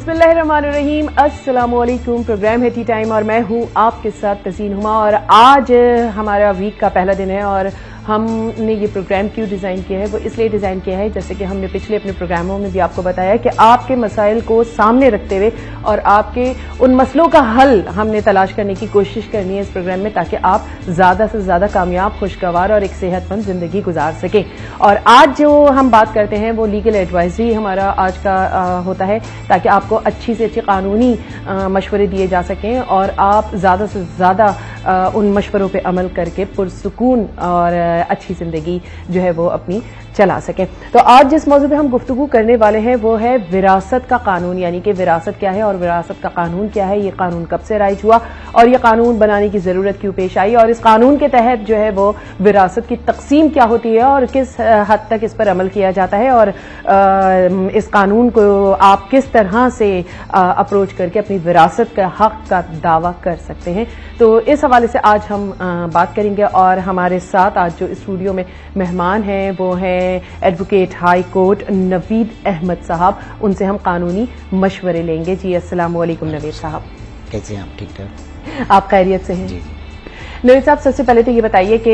बिस्मिल्लाहिर्रहमानिर्रहीम, अस्सलामुअलैकुम। प्रोग्राम है टी टाइम और मैं हूँ आपके साथ तज़ीन हुमा। और आज हमारा वीक का पहला दिन है और हमने ये प्रोग्राम क्यों डिज़ाइन किया है, वो इसलिए डिज़ाइन किया है जैसे कि हमने पिछले अपने प्रोग्रामों में भी आपको बताया कि आपके मसाइल को सामने रखते हुए और आपके उन मसलों का हल हमने तलाश करने की कोशिश करनी है इस प्रोग्राम में, ताकि आप ज़्यादा से ज़्यादा कामयाब, खुशगवार और एक सेहतमंद ज़िंदगी गुजार सकें। और आज जो हम बात करते हैं वो लीगल एडवाइजरी हमारा आज का होता है, ताकि आपको अच्छी से अच्छी कानूनी मशवरे दिए जा सकें और आप ज़्यादा से ज़्यादा उन मशवरों पे अमल करके पुरसुकून और अच्छी जिंदगी जो है वो अपनी चला सकें। तो आज जिस मौजू पे हम गुफ्तगू करने वाले हैं वो है विरासत का कानून, यानी कि विरासत क्या है और विरासत का कानून क्या है, ये कानून कब से राइज हुआ और ये कानून बनाने की जरूरत क्यों पेश आई, और इस कानून के तहत जो है वो विरासत की तकसीम क्या होती है और किस हद तक इस पर अमल किया जाता है, और इस कानून को आप किस तरह से अप्रोच करके अपनी विरासत का हक का दावा कर सकते हैं। तो इस हवाले से आज हम बात करेंगे। और हमारे साथ आज जो स्टूडियो में मेहमान हैं वो हैं advocate high court Naveed Ahmed Sahab. उनसे हम कानूनी मशवरे लेंगे। जी अस्सलाम वालेकुम नवीद साहब। कैसे हैं आप? ठीक ठाक, आप खैरियत से हैं? जी। नवीद साहब, सबसे पहले तो ये बताइए कि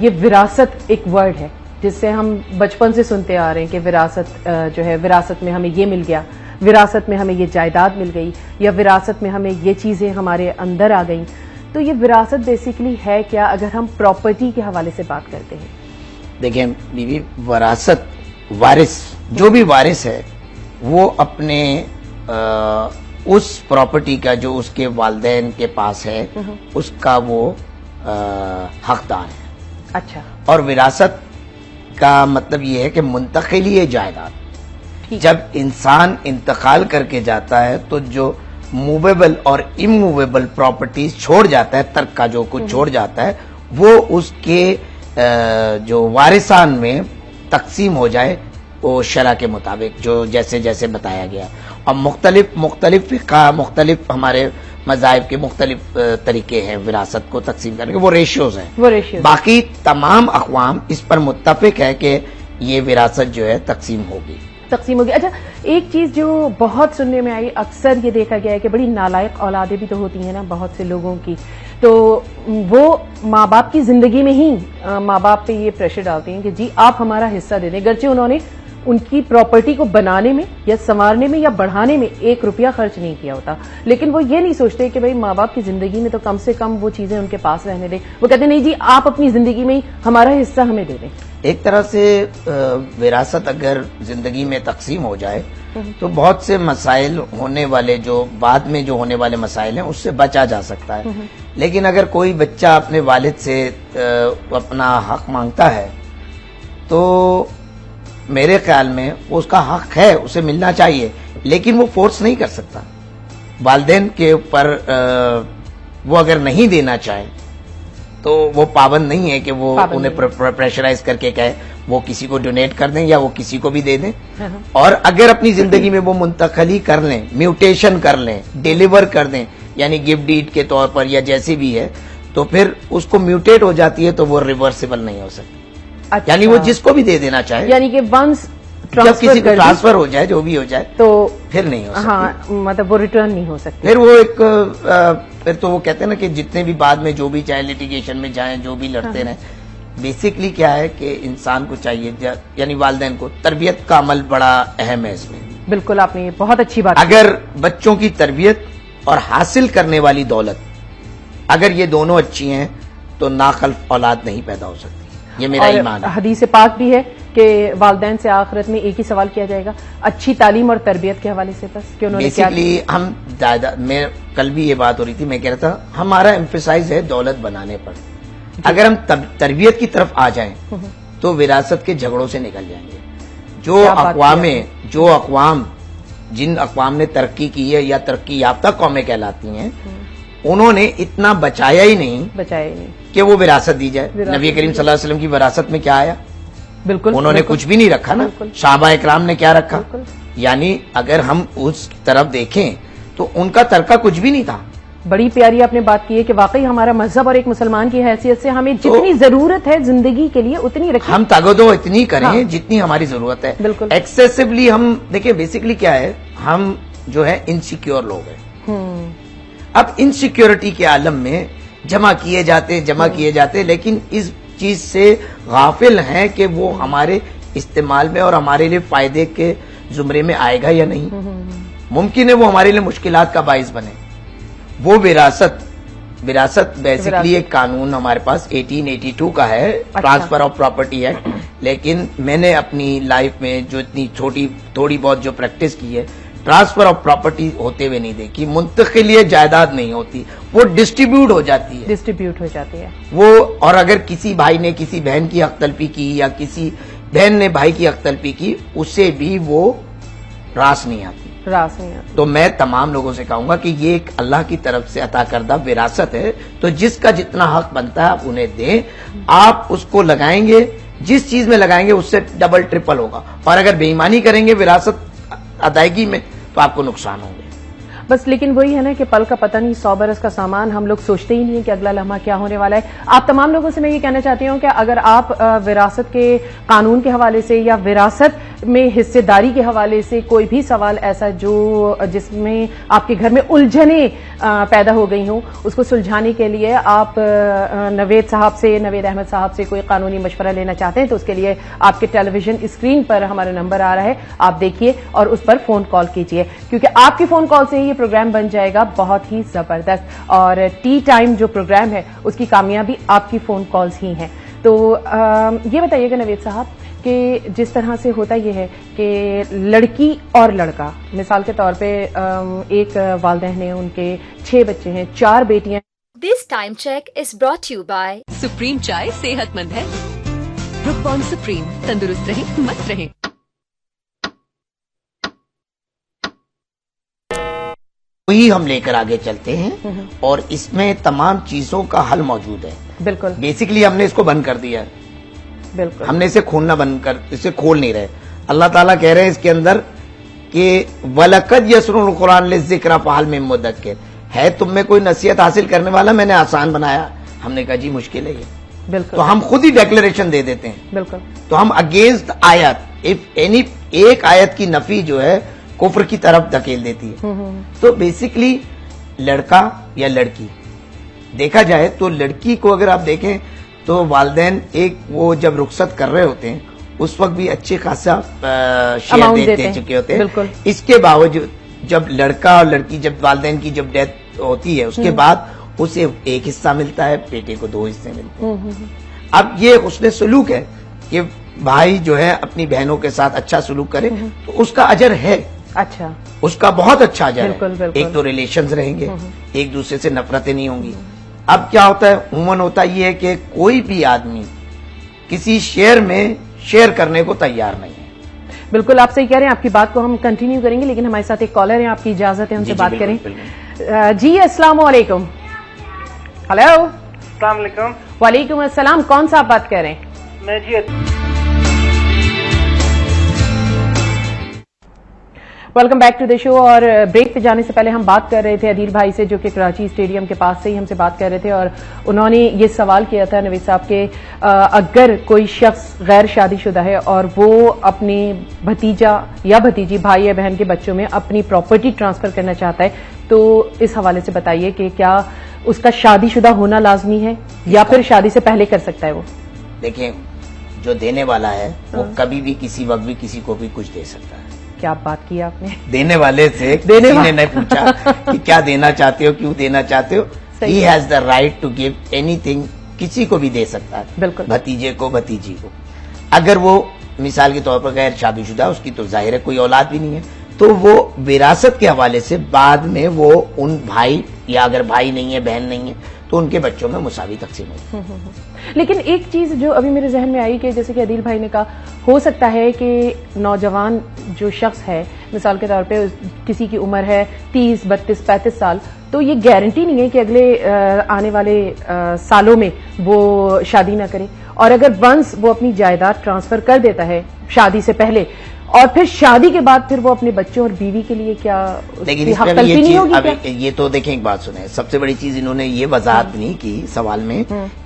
ये विरासत एक वर्ड है जिससे हम बचपन से सुनते आ रहे हैं कि विरासत जो है, विरासत में हमें ये मिल गया, विरासत में हमें ये जायदाद मिल गई, या विरासत में हमें ये चीजें हमारे अंदर आ गई। तो ये विरासत बेसिकली है क्या, अगर हम प्रॉपर्टी के हवाले से बात करते हैं? देखिए बीवी, विरासत, वारिस, जो भी वारिस है वो अपने उस प्रॉपर्टी का जो उसके वालिदैन के पास है उसका वो हकदार है। अच्छा। और विरासत का मतलब ये है कि मुंतकिली जायदाद। जब इंसान इंतकाल करके जाता है तो जो मूवेबल और इमूवेबल प्रॉपर्टीज छोड़ जाता है, तर्क का जो कुछ छोड़ जाता है, वो उसके जो वारिसान में तकसीम हो जाए वो शरा के मुताबिक, जो जैसे जैसे बताया गया। और मुख्तलिफ फिक़ा, मुख्तलिफ हमारे मज़ाहिब के मुख्तलिफ तरीके हैं विरासत को तकसीम करने के, वो रेशियोज हैं। बाकी तमाम अक़वाम इस पर मुत्तफ़िक़ है कि ये विरासत जो है तकसीम होगी। अच्छा, एक चीज जो बहुत सुनने में आई, अक्सर ये देखा गया है कि बड़ी नालायक औलादें भी तो होती हैं ना बहुत से लोगों की, तो वो माँ बाप की जिंदगी में ही माँ बाप पे ये प्रेशर डालते हैं कि जी आप हमारा हिस्सा दे दें, गर्चे उन्होंने उनकी प्रॉपर्टी को बनाने में या संवारने में या बढ़ाने में 1 रुपया खर्च नहीं किया होता, लेकिन वो ये नहीं सोचते कि भाई माँ बाप की जिंदगी में तो कम से कम वो चीजें उनके पास रहने दें। वो कहते नहीं जी आप अपनी जिंदगी में ही हमारा हिस्सा हमें दे दें। एक तरह से विरासत अगर जिंदगी में तकसीम हो जाए तो बहुत से मसाइल होने वाले, जो बाद में जो होने वाले मसाइल हैं, उससे बचा जा सकता है। लेकिन अगर कोई बच्चा अपने वालिद से अपना हक मांगता है तो मेरे ख्याल में वो उसका हक है, उसे मिलना चाहिए, लेकिन वो फोर्स नहीं कर सकता। वालिदैन के ऊपर वो अगर नहीं देना चाहे तो वो पाबंद नहीं है कि वो उन्हें प्रेशराइज करके कहे वो किसी को डोनेट कर दें या वो किसी को भी दे दें। और अगर अपनी जिंदगी में वो मुंतकली कर लें, म्यूटेशन कर लें, डिलीवर कर दें, यानी गिफ्ट डीड के तौर पर या जैसे भी है, तो फिर उसको म्यूटेट हो जाती है तो वो रिवर्सिबल नहीं हो सकती। अच्छा। यानी वो जिसको भी दे देना चाहे, यानी कि वंस जब किसी को ट्रांसफर हो जाए, जो भी हो जाए, तो फिर नहीं हो सकती। हाँ, मतलब वो रिटर्न नहीं हो सकती। फिर वो एक फिर तो वो कहते हैं ना कि जितने भी बाद में जो भी चाहे लिटिगेशन में जाएं, जो भी लड़ते रहें, बेसिकली क्या है कि इंसान को चाहिए, यानी वालिदैन को तरबियत का अमल बड़ा अहम है इसमें। बिल्कुल, आपने बहुत अच्छी बात। अगर बच्चों की तरबियत और हासिल करने वाली दौलत, अगर ये दोनों अच्छी हैं तो नाखल्फ औलाद नहीं पैदा हो सकती। ये मेरा ईमान है। हदीस पाक भी है कि वालिदैन से आखिरत में एक ही सवाल किया जाएगा, अच्छी तालीम और तरबियत के हवाले से, बस कि उन्होंने बेसिकली हम मैं कल भी ये बात हो रही थी, मैं कह रहा था हमारा एम्फेसाइज है दौलत बनाने पर। अगर हम तरबियत की तरफ आ जाएं तो विरासत के झगड़ों से निकल जाएंगे। जो अक़वाम जिन अक़वाम ने तरक्की की है या तरक्की याफ्ता कौमें कहलाती हैं, उन्होंने इतना बचाया ही नहीं कि वो विरासत दी जाए। नबी करीम सल्लल्लाहु अलैहि वसल्लम की विरासत में क्या आया? बिल्कुल, उन्होंने कुछ भी नहीं रखा ना। सहाबा इकराम ने क्या रखा? यानी अगर हम उस तरफ देखें तो उनका तरका कुछ भी नहीं था। बड़ी प्यारी आपने बात की है कि वाकई हमारा मजहब और एक मुसलमान की हैसियत से हमें जितनी जरूरत है जिंदगी के लिए उतनी रखें, हम तागदो इतनी करें जितनी हमारी जरूरत है। बिल्कुल। एक्सेसिवली हम देखिए, बेसिकली क्या है, हम جو ہے انسیکیور لوگ ہیں. اب انسیکیورٹی کے عالم میں جمع کیے جاتے لیکن اس چیز سے غافل ہیں کہ وہ ہمارے استعمال میں اور ہمارے لیے فائدے کے زمرے میں آئے گا یا نہیں. ممکن ہے وہ ہمارے لیے مشکلات کا باعث بنے. وہ وراثت بیسیکلی ایک قانون ہمارے پاس 1882 کا ہے, ٹرانسفر آف پراپرٹی ایکٹ. لیکن میں نے اپنی لائف میں جو اتنی تھوڑی بہت جو پریکٹس کی ہے, ٹرانسفر آف پراپرٹی ہوتے ہوئے نہیں دیکھی. منتقلی جائیداد نہیں ہوتی, وہ ڈسٹریبیوٹ ہو جاتی ہے. وہ اور اگر کسی بھائی نے کسی بہن کی حق تلفی کی یا کسی بہن نے بھائی کی حق تلفی کی, اسے بھی وہ راس نہیں آتی. تو میں تمام لوگوں سے کہوں گا کہ یہ ایک اللہ کی طرف سے عطا کردہ وراثت ہے, تو جس کا جتنا حق بنتا ہے آپ انہیں دیں. آپ اس کو لگائیں گے, جس چیز میں لگائیں گے اس سے ڈبل ٹرپل ہوگا. اور اگر بے ایمانی کریں گے وراثت ادائیگی میں تو آپ کو نقصان ہوں گے. بس لیکن وہی ہے نا کہ پل کا پتہ نہیں 100 برس کا سامان. ہم لوگ سوچتے ہی نہیں کہ اگلا لمحہ کیا ہونے والا ہے. آپ تمام لوگوں سے میں یہ کہنا چاہتی ہوں کہ اگر آپ وراثت کے قانون کے حوالے سے یا وراثت میں حصے داری کے حوالے سے کوئی بھی سوال ایسا جس میں آپ کے گھر میں الجھنیں پیدا ہو گئی ہوں, اس کو سلجھانے کے لیے آپ نوید احمد صاحب سے کوئی قانونی مشورہ لینا چاہتے ہیں تو اس کے لیے آپ کے ٹیلی ویژن اسکرین پر ہمارا نمبر آ رہا ہے, آپ دیکھیے اور اس پر فون کال کیجیے, کیونکہ آپ کی فون کال سے ہی یہ پروگرام بن جائے گا بہت ہی زبردست. اور ٹی ٹائم جو پروگرام ہے اس کی کامیابی آپ کی فون کالز ہی ہیں. تو یہ بتائیے گا نوید صاحب کہ جس طرح سے ہوتا یہ ہے کہ لڑکی اور لڑکا, مثال کے طور پہ ایک والدین ہیں, ان کے 6 بچے ہیں, 4 بیٹیاں. This time check is brought to you by supreme چائے صحت مند ہے. بروک بانڈ سپریم, تندرست رہیں مست رہیں. وہی ہم لے کر آگے چلتے ہیں اور اس میں تمام چیزوں کا حل موجود ہے. بالکل بیسیکلی ہم نے اس کو بند کر دیا ہے. بالکل ہم نے اسے کھولنا بند کر, اسے کھول نہیں رہے. اللہ تعالیٰ کہہ رہے ہیں اس کے اندر کہ وَلَقَدْ يَسْرُ الْقُرْآنَ لِلذِّكْرَ فَهَلْ مِن مُدَّكِرٍ, ہے تم میں کوئی نصیحت حاصل کرنے والا, میں نے آسان بنایا. ہم نے کہا جی مشکل ہے یہ. بالکل تو ہم خود ہی ڈیکلیریشن دے دیتے ہیں. بالکل. تو ہم اگینسٹ آیت, ایک آیت کی نفی جو ہے کفر کی طرف دھکیل دیتی ہے. تو بیسیکلی لڑکا یا لڑکی دیکھا جائے تو لڑکی کو اگر آپ دیکھیں تو والدین ایک وہ جب رخصت کر رہے ہوتے ہیں اس وقت بھی اچھے خاصا شیئر دے چکے ہوتے ہیں. اس کے باوجود جب لڑکا اور لڑکی, جب والدین کی جب ڈیتھ ہوتی ہے اس کے بعد اسے ایک حصہ ملتا ہے, بیٹے کو 2 حصے ملتے ہیں. اب یہ حسن سلوک ہے کہ بھائی جو ہے اپنی بہنوں کے ساتھ اچھا سلوک کرے تو اس کا اجر ہے. اچھا, اس کا بہت اچھا اجر ہے. ایک تو ریلیشنز رہیں گے, ایک دوسرے سے نفرتیں نہیں ہوں گی. اب کیا ہوتا ہے, عموماً ہوتا یہ ہے کہ کوئی بھی آدمی کسی شیئر میں شیئر کرنے کو تیار نہیں ہے. بالکل آپ صحیح کہہ رہے ہیں. آپ کی بات کو ہم کنٹینیو کریں گے, لیکن ہمارے ساتھ ایک کالر ہیں, آپ کی اجازت ہے ان سے بات کریں. جی السلام علیکم. ہلو. السلام علیکم. وعلیکم السلام. کون سا آپ بات کر رہے ہیں؟ میں جی ویلکم بیک ٹو دا شو. اور بریک پہ جانے سے پہلے ہم بات کر رہے تھے عدیل بھائی سے, جو کہ کراچی اسٹیڈیم کے پاس سے ہی ہم سے بات کر رہے تھے, اور انہوں نے یہ سوال کیا تھا نوید صاحب کہ اگر کوئی شخص غیر شادی شدہ ہے اور وہ اپنی بھتیجا یا بھتیجی, بھائی یا بہن کے بچوں میں اپنی پراپرٹی ٹرانسفر کرنا چاہتا ہے تو اس حوالے سے بتائیے کہ کیا اس کا شادی شدہ ہونا لازمی ہے یا پھر شادی سے پہلے کر سکتا ہے وہ؟ دیکھیں, جو دینے والا ہے وہ کبھی بھی کسی وقت بھی کسی کو بھی کچھ دے سکتا ہے. کیا بات کی آپ نے, دینے والے سے کسی نے نہیں پوچھا کہ کیا دینا چاہتے ہو, کیوں دینا چاہتے ہو. He has the right to give anything, کسی کو بھی دے سکتا ہے. بالکل. بھتیجے کو, بھتیجی کو. اگر وہ مثال کے طور پر غیر شادی شدہ, اس کی تو ظاہر ہے کوئی اولاد بھی نہیں ہے, تو وہ وراثت کے حوالے سے بعد میں وہ ان بھائی, یا اگر بھائی نہیں ہے بہن نہیں ہے تو ان کے بچوں میں مساوی تقسیم ہوگی. لیکن ایک چیز جو ابھی میرے ذہن میں آئی کہ جیسے کہ عدیل بھائی نے کہا, ہو سکتا ہے کہ نوجوان جو شخص ہے, مثال کے طور پہ کسی کی عمر ہے 30, 32, 35 سال, تو یہ گارنٹی نہیں ہے کہ اگلے آنے والے سالوں میں وہ شادی نہ کرے. اور اگر ونس وہ اپنی جائیداد ٹرانسفر کر دیتا ہے شادی سے پہلے, اور پھر شادی کے بعد پھر وہ اپنے بچوں اور بیوی کے لیے کیا حق تلفی نہیں ہوگی کیا؟ یہ تو دیکھیں ایک بات سنیں, سب سے بڑی چیز انہوں نے یہ وضاحت نہیں کی سوال میں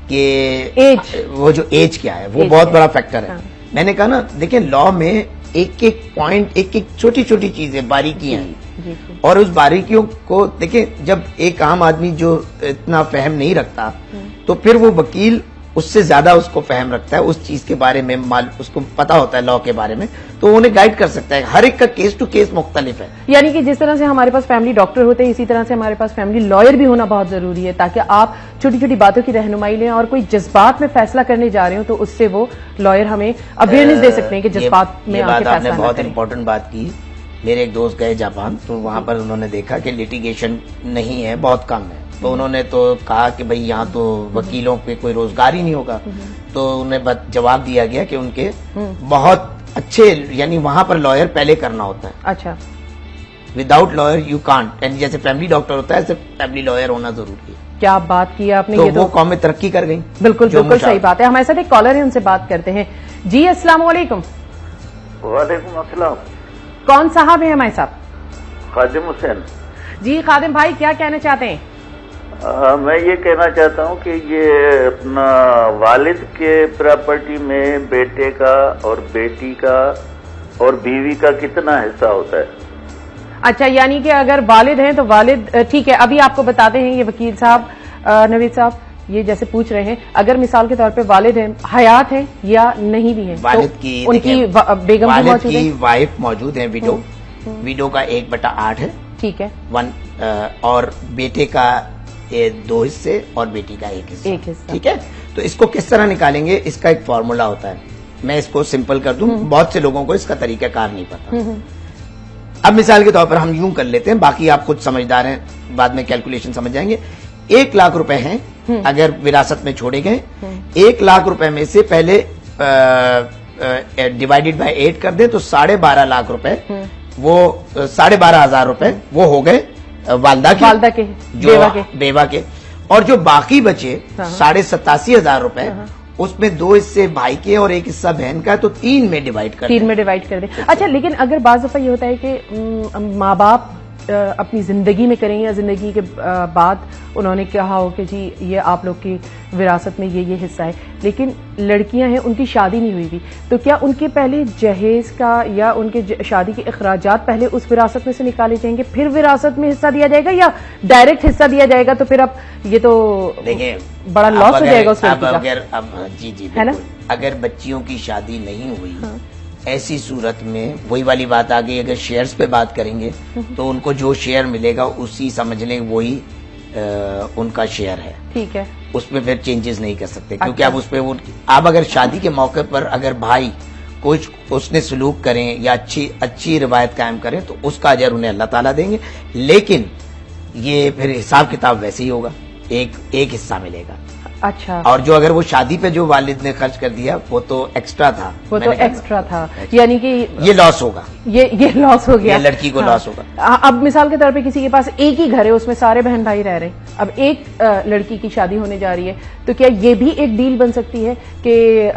کہ وہ جو ایج کیا ہے, وہ بہت بڑا فیکٹر ہے. میں نے کہا نا, دیکھیں لا میں ایک ایک پوائنٹ, ایک ایک چھوٹی چھوٹی چیزیں, باریکیاں ہیں. اور اس باریکیوں کو دیکھیں، جب ایک عام آدمی جو اتنا فہم نہیں رکھتا تو پھر وہ وکیل اس سے زیادہ اس کو فہم رکھتا ہے، اس چیز کے بارے میں اس کو پتا ہوتا ہے لا کے بارے میں، تو انہیں گائیڈ کر سکتا ہے. ہر ایک کا کیس ٹو کیس مختلف ہے. یعنی کہ جس طرح سے ہمارے پاس فیملی ڈاکٹر ہوتے ہیں، اسی طرح سے ہمارے پاس فیملی لائر بھی ہونا بہت ضروری ہے، تاکہ آپ چھوٹی چھوٹی باتوں کی رہنمائی لیں، اور کوئی جذبات میں فیصلہ کرنے جا رہے ہوں تو اس سے وہ لائر ہمیں اویئرنیس دے سکتے ہیں کہ جذبات میں آ کے آپ نے فیصلہ بہت امپورٹنٹ بات کی. میرے ایک دوست گئے جاپان، تو وہاں پر انہوں نے دیکھا کہ لٹیگیشن نہیں ہے، بہت کم ہے. تو انہوں نے تو کہا کہ بھئی یہاں تو وکیلوں پہ کوئی روزگار ہی نہیں ہوگا. تو انہیں جواب دیا گیا کہ ان کے بہت اچھے، یعنی وہاں پر لائر پہلے کرنا ہوتا ہے. اچھا، وداؤٹ لائر یو کانٹ. یعنی جیسے فیملی ڈاکٹر ہوتا ہے ایسے فیملی لائر ہونا ضروری ہے. کیا بات کی آپ نے، تو یہ وہ قومیں ترقی کر گئی. بالکل بالکل صحیح بات ہے. ہمارے ساتھ ایک کالر ہے، ان سے بات کرتے ہیں. جی السلام علیکم. وعلیکم السلام. کون صاحب ہیں ہمارے ساتھ؟ خادم حسین. جی خادم بھائی، کیا کہنا چاہتے ہیں؟ میں یہ کہنا چاہتا ہوں کہ یہ اپنا والد کے پراپرٹی میں بیٹے کا اور بیٹی کا اور بیوی کا کتنا حصہ ہوتا ہے؟ اچھا، یعنی کہ اگر والد ہیں تو والد، ٹھیک ہے، ابھی آپ کو بتاتے ہیں. یہ وکیل صاحب نوید صاحب یہ جیسے پوچھ رہے ہیں، اگر مثال کے طور پہ والد ہیں، حیات ہیں یا نہیں بھی ہیں، والد کی ان کی بیگم بھی موجود ہے، وائف موجود ہیں، ویڈو کا 1/8 ہے. ٹھیک ہے. اور بیٹے کا 2 حصے اور بیٹی کا 1 حصہ. ٹھیک ہے. تو اس کو کس طرح نکالیں گے، اس کا ایک فارمولا ہوتا ہے. میں اس کو سمپل کر دوں، بہت سے لوگوں کو اس کا طریقہ کار نہیں پتا. اب مثال کے طور پر ہم یوں کر لیتے ہیں، باقی آپ خود سمجھدار ہیں، بعد میں کیلکولیشن سمجھ جائیں گے. 1 لاکھ روپے ہیں اگر وراثت میں چھوڑے گئے. 1 لاکھ روپے میں سے پہلے ڈیوائڈیڈ بائی 8 کر دیں تو 12.5 لاکھ روپے، وہ 12,500 روپے وہ ہو گئے والدہ کے، بیوہ کے. اور جو باقی بچے 87,500 روپے، اس میں 2 حصے بھائی کے اور 1 حصہ بہن کا ہے، تو 3 میں ڈیوائڈ کر دیں. اچھا، لیکن اگر بعض دفعہ یہ ہوتا ہے کہ ماں باپ اپنی زندگی میں کریں یا زندگی کے بعد انہوں نے کہا ہو کہ جی یہ آپ لوگ کی وراثت میں یہ حصہ ہے، لیکن لڑکیاں ہیں، ان کی شادی نہیں ہوئی تھی، تو کیا ان کے پہلے جہیز کا یا ان کے شادی کے اخراجات پہلے اس وراثت میں سے نکالے جائیں گے، پھر وراثت میں حصہ دیا جائے گا، یا ڈائریکٹ حصہ دیا جائے گا؟ تو پھر اب یہ تو بڑا لاس ہو جائے گا اس لڑکی کا. جی ہے نا. اگر بچیوں کی شادی نہیں ہوئی، ایسی صورت میں وہی والی بات آ گئی، اگر شیئرز پہ بات کریں گے تو ان کو جو شیئر ملے گا اسی سمجھ لیں وہی ان کا شیئر ہے. ٹھیک ہے. اس میں پھر چینجز نہیں کر سکتے، کیونکہ اب اس پہ اب اگر شادی کے موقع پر اگر بھائی کچھ اس نے سلوک کریں یا اچھی روایت قائم کریں تو اس کا اجر انہیں اللہ تعالیٰ دیں گے. لیکن یہ پھر حساب کتاب ویسے ہی ہوگا، ایک حصہ ملے گا. اچھا. اور جو اگر وہ شادی پہ جو والد نے خرچ کر دیا وہ تو ایکسٹرا تھا، یعنی کہ یہ لاس ہوگا، یہ لاس ہو گیا، لڑکی کو لاس ہوگا. اب مثال کے طور پہ کسی کے پاس ایک ہی گھر ہے، اس میں سارے بہن بھائی رہ رہے ہیں، اب ایک لڑکی کی شادی ہونے جا رہی ہے، تو کیا یہ بھی ایک ڈیل بن سکتی ہے کہ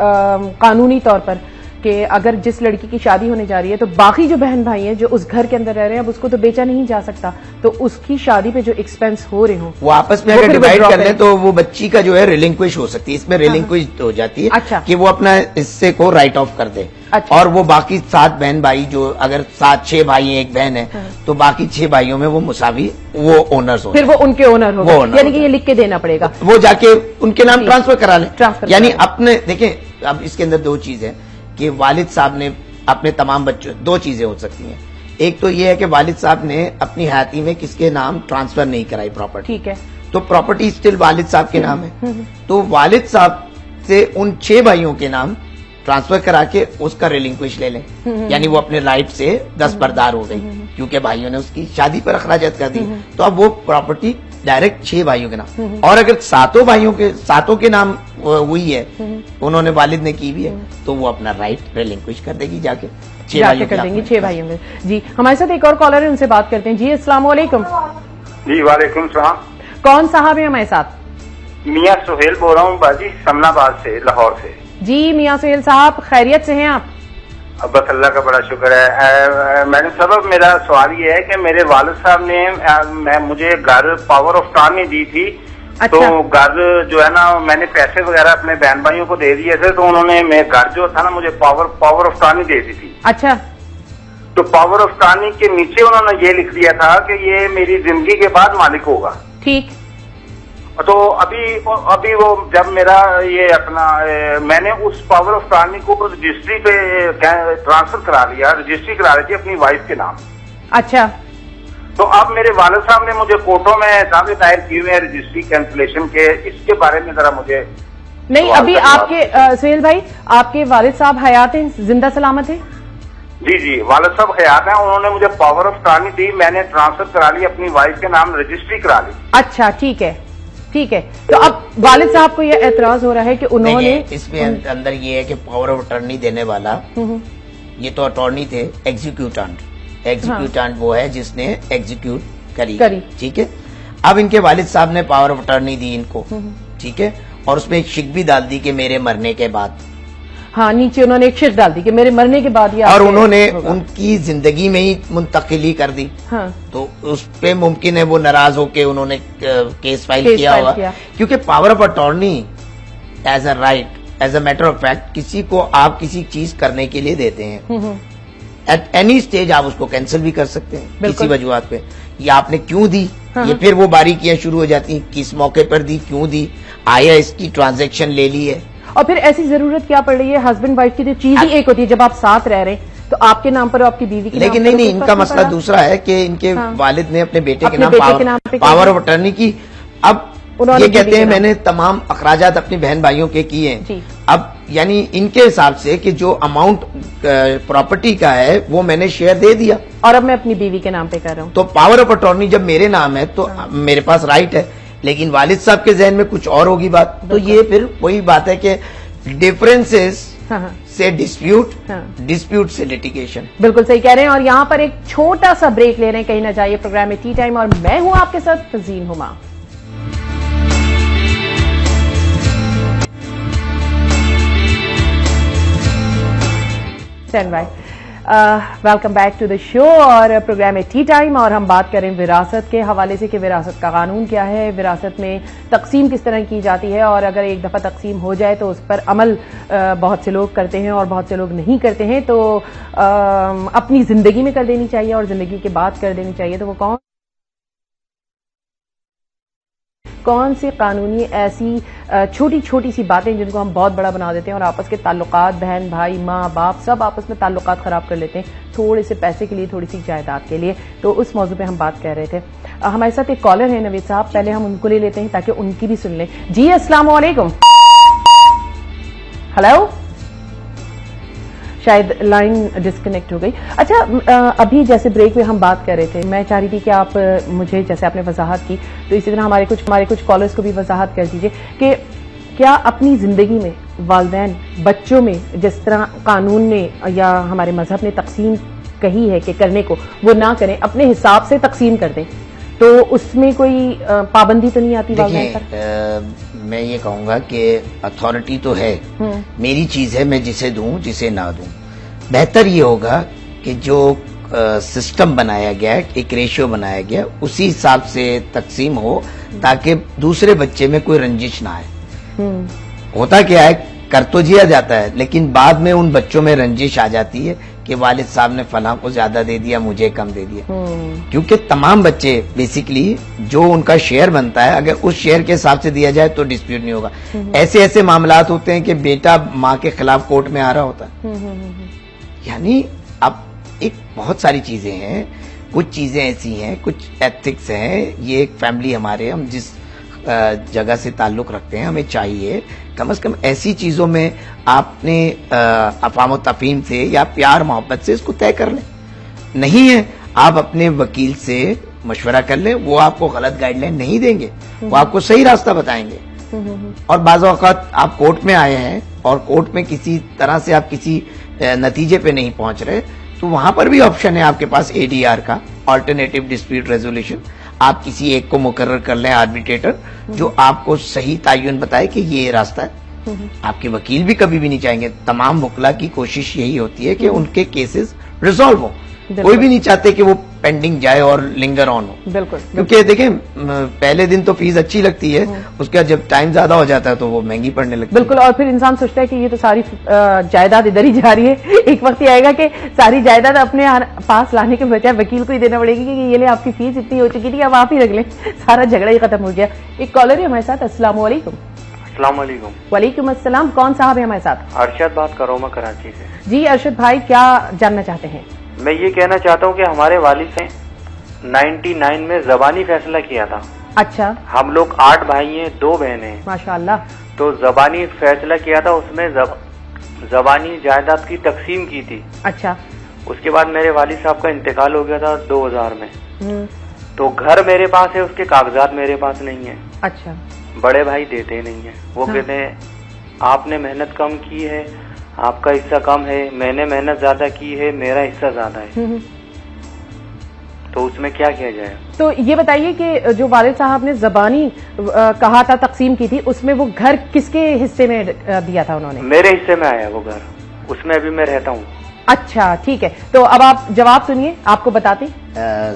قانونی طور پر کہ اگر جس لڑکی کی شادی ہونے جا رہی ہے تو باقی جو بہن بھائی ہیں جو اس گھر کے اندر رہ رہے ہیں، اب اس کو تو بیچا نہیں جا سکتا، تو اس کی شادی پہ جو ایکسپینس ہو رہے ہوں وہ آپس میں اگر ڈیوائڈ کر لیں تو وہ بچی کا جو ہے ریلنکوش ہو سکتی ہے. اس میں ریلنکوش ہو جاتی ہے کہ وہ اپنا حصے کو رائٹ آف کر دے. اور وہ باقی 7 بہن بھائی، جو اگر 6 بھائی ہیں 1 بہن ہے، تو باقی 6 بھائیوں میں وہ مساوی وہ اونرز ہو، پھر وہ ان کے اونر ہو، یعنی کہ یہ لکھ کے دینا پڑے گا، وہ جا کے ان کے نام ٹرانسفر کرا لیں. یعنی اپنے دیکھیں، اب اس کے اندر 2 چیزیں کہ والد صاحب نے اپنے تمام بچوں، 2 چیزیں ہو سکتی ہیں. ایک تو یہ ہے کہ والد صاحب نے اپنی حیاتی میں کس کے نام ٹرانسفر نہیں کرائی پراپرٹی، ٹھیک ہے، تو پراپرٹی اسٹل والد صاحب کے نام ہے. تو والد صاحب سے ان 6 بھائیوں کے نام ٹرانسفر کرا کے اس کا ریلنکوش لے لیں، یعنی وہ اپنے رائٹ سے دستبردار ہو گئی، کیونکہ بھائیوں نے اس کی شادی پر اخراجات کر دی. تو اب وہ پراپرٹی ڈائریکٹ 6 بھائیوں کے نام. اور اگر 7 کے نام ہوئی ہے، انہوں نے والد نے کی بھی ہے، تو وہ اپنا رائٹ ریلنکوش کر دے گی جا کے 6 بھائیوں کر دیں گے 6 بھائیوں میں. جی ہمارے ساتھ ایک اور کالر ہے، ان سے بات کرتے ہیں. جی السلام علیکم. جی وعلیکم السلام. کون صاحب ہے ہمارے ساتھ؟ میاں سہیل بول رہا ہوں باجی، سمنا آباد سے، لاہور سے. جی میاں سہیل صاحب، خیریت سے ہیں آپ؟ بس اللہ کا بڑا شکر ہے. میڈم صاحب میرا سوال یہ ہے کہ میرے والد صاحب نے مجھے گھر پاور آف ٹرنی دی تھی. تو گھر جو ہے نا، میں نے پیسے وغیرہ اپنے بہن بھائیوں کو دے دیے تھے، تو انہوں نے گھر جو تھا نا مجھے پاور آف ٹرنی دے دی تھی. اچھا. तो पावर ऑफ अटॉर्नी के नीचे उन्होंने ये लिख दिया था कि ये मेरी जिंदगी के बाद मालिक होगा। ठीक। तो अभी वो जब मेरा ये अपना मैंने उस पावर ऑफ अटॉर्नी को रजिस्ट्री पे ट्रांसफर करा लिया, रजिस्ट्री करा ली थी अपनी वाइफ के नाम। अच्छा। तो अब मेरे वालिद साहब ने मुझे कोर्टों में दावे दायर किए हुए हैं रजिस्ट्री कैंसिलेशन के, इसके बारे में जरा मुझे नहीं। अभी आपके सुहेल भाई, आपके वालिद साहब हयात हैं, जिंदा सलामत हैं? जी, वालिद साहब हयात हैं। उन्होंने मुझे पावर ऑफ अटॉर्नी दी, मैंने ट्रांसफर करा ली, अपनी वाइफ के नाम रजिस्ट्री करा ली। अच्छा, ठीक है, ठीक है। तो अब वालिद साहब को यह एतराज हो रहा है कि उन्होंने इसमें अंदर ये है कि पावर ऑफ अटॉर्नी देने वाला ये तो अटॉर्नी थे, एग्जीक्यूटेंट वो है जिसने एग्जीक्यूट करी। ठीक है। अब इनके वालिद साहब ने पावर ऑफ अटॉर्नी दी इनको, ठीक है, और उसमें एक शिक भी डाल दी कि मेरे मरने के बाद। हाँ, नीचे उन्होंने एक शिक डाल दी कि मेरे मरने के बाद ये, और उन्होंने उनकी जिंदगी में ही मुंतकिली कर दी। हाँ। तो उस पे मुमकिन है वो नाराज होके उन्होंने केस फाइल किया होगा, क्योंकि power of attorney as a right, as a matter of fact किसी को आप किसी चीज करने के लिए देते हैं, एट एनी स्टेज आप उसको कैंसिल भी कर सकते हैं किसी वजूहत पे। ये आपने क्यों दी, ये फिर वो बारीकियां शुरू हो जाती हैं, किस मौके पर दी, क्यों दी, आया इसकी ट्रांजैक्शन ले ली है। और फिर ऐसी जरूरत क्या पड़ रही है, हस्बैंड वाइफ की तो चीज ही एक होती है, जब आप साथ रह रहे हैं तो आपके नाम पर आपकी बीवी के नाम पर। लेकिन नहीं, इनका मसला दूसरा है कि इनके वालिद ने अपने बेटे के नाम पावर ऑफ अटॉर्नी की। अब ये कहते हैं मैंने तमाम अखराजात अपनी बहन भाइयों के किए हैं। अब यानी इनके हिसाब से कि जो अमाउंट प्रॉपर्टी का है वो मैंने शेयर दे दिया और अब मैं अपनी बीवी के नाम पे कर रहा हूँ। तो पावर ऑफ अटॉर्नी जब मेरे नाम है तो मेरे पास राइट है, लेकिन वालिद साहब के जहन में कुछ और होगी बात। तो ये फिर वही बात है कि डिफरेंसेस से डिस्प्यूट से लिटिगेशन। बिल्कुल सही कह रहे हैं। और यहाँ पर एक छोटा सा ब्रेक ले रहे हैं, कहीं ना जाइए। प्रोग्राम में टी टाइम और मैं हूँ आपके साथ Tazeen Huma. Stand by. Welcome back to the show. और प्रोग्राम है टी टाइम और हम बात करें विरासत के हवाले से कि विरासत का कानून क्या है, विरासत में तकसीम किस तरह की जाती है, और अगर एक दफा तकसीम हो जाए तो उस पर अमल बहुत से लोग करते हैं और बहुत से लोग नहीं करते हैं। तो अपनी जिंदगी में कर देनी चाहिए और जिंदगी के बाद कर देनी चाहिए। तो वो कौन सी कानूनी ऐसी छोटी छोटी सी बातें जिनको हम बहुत बड़ा बना देते हैं और आपस के ताल्लुकात, बहन भाई माँ बाप सब आपस में ताल्लुकात खराब कर लेते हैं थोड़े से पैसे के लिए, थोड़ी सी जायदाद के लिए। तो उस मौजू पे हम बात कर रहे थे। हमारे साथ एक कॉलर है नवीद साहब, पहले हम उनको ले लेते हैं ताकि उनकी भी सुन लें। जी अस्सलाम वालेकुम। हेलो, शायद लाइन डिस्कनेक्ट हो गई। अच्छा, अभी जैसे ब्रेक में हम बात कर रहे थे, मैं चाह रही थी कि आप मुझे, जैसे आपने वजाहत की तो इसी तरह हमारे कुछ कॉलर्स को भी वजाहत कर दीजिए कि क्या अपनी जिंदगी में वालिदैन बच्चों में जिस तरह कानून ने या हमारे मजहब ने तकसीम कही है कि करने को, वो ना करें, अपने हिसाब से तकसीम कर दें, तो उसमें कोई पाबंदी तो नहीं आती वालिदैन पर? मैं ये कहूंगा कि अथॉरिटी तो है, मेरी चीज है, मैं जिसे दूं जिसे ना दूं। बेहतर ये होगा कि जो सिस्टम बनाया गया है, एक रेशियो बनाया गया, उसी हिसाब से तकसीम हो ताकि दूसरे बच्चे में कोई रंजिश ना आए। होता क्या है, कर तो जिया जाता है लेकिन बाद में उन बच्चों में रंजिश आ जाती है कि वालिद साहब ने फलां को ज्यादा दे दिया, मुझे कम दे दिया। क्योंकि तमाम बच्चे बेसिकली जो उनका शेयर बनता है, अगर उस शेयर के हिसाब से दिया जाए तो डिस्प्यूट नहीं होगा। ऐसे ऐसे मामलात होते हैं कि बेटा माँ के खिलाफ कोर्ट में आ रहा होता है। यानी अब एक बहुत सारी चीजें हैं, कुछ चीजें ऐसी हैं, कुछ एथिक्स हैं। ये एक फैमिली हमारे, हम जिस जगह से ताल्लुक रखते हैं, हमें चाहिए कम से कम ऐसी चीजों में आपने अफाम तफहीम से या प्यार मोहब्बत से इसको तय कर लें। नहीं है, आप अपने वकील से मशवरा कर लें, वो आपको गलत गाइडलाइन नहीं देंगे, वो आपको सही रास्ता बताएंगे। और बाज़ औक़ात आप कोर्ट में आए हैं और कोर्ट में किसी तरह से आप किसी नतीजे पे नहीं पहुंच रहे, तो वहां पर भी ऑप्शन है आपके पास ADR का, ऑल्टरनेटिव डिस्प्यूट रेजोल्यूशन। आप किसी एक को मुकर्रर कर लें, आर्बिट्रेटर, जो आपको सही तायुन बताए कि ये रास्ता है। आपके वकील भी कभी भी नहीं चाहेंगे, तमाम वकला की कोशिश यही होती है कि उनके केसेस रिजॉल्व हो। कोई भी नहीं चाहते कि वो पेंडिंग जाए और लिंगर ऑन हो। बिल्कुल, क्योंकि देखें पहले दिन तो फीस अच्छी लगती है, उसके बाद जब टाइम ज्यादा हो जाता है तो वो महंगी पड़ने लगती है। बिल्कुल, और फिर इंसान सोचता है कि ये तो सारी जायदाद इधर ही जा रही है। एक वक्त ये आएगा कि सारी जायदाद अपने पास लाने के बजाय वकील को ही देना पड़ेगी कि ये ले आपकी फीस इतनी हो चुकी थी, अब आप ही रख लें, सारा झगड़ा ही खत्म हो गया। एक कॉलर है हमारे साथ। अस्सलाम वालेकुम। अस्सलामुअलैकुम। वालेकुम अस्सलाम। कौन साहब है हमारे साथ? अरशद बात कर रहा हूँ मैं कराची से। जी अरशद भाई, क्या जानना चाहते हैं? मैं ये कहना चाहता हूँ कि हमारे वालिद ने 99 में ज़बानी फैसला किया था। अच्छा। हम लोग 8 भाई हैं, 2 बहनें हैं। माशाअल्लाह। तो ज़बानी फैसला किया था, उसमें ज़बानी जायदाद की तकसीम की थी। अच्छा। उसके बाद मेरे वालिद साहब का इंतकाल हो गया था 2000 में। तो घर मेरे पास है, उसके कागजात मेरे पास नहीं है। अच्छा। बड़े भाई देते नहीं है, वो कहते हैं आपने मेहनत कम की है, आपका हिस्सा कम है, मैंने मेहनत ज्यादा की है, मेरा हिस्सा ज्यादा है। तो उसमें क्या किया जाए? तो ये बताइए कि जो वालिद साहब ने ज़बानी कहा था, तकसीम की थी, उसमें वो घर किसके हिस्से में दिया था उन्होंने? मेरे हिस्से में आया वो घर, उसमें अभी मैं रहता हूँ। अच्छा ठीक है, तो अब आप जवाब सुनिए, आपको बताते।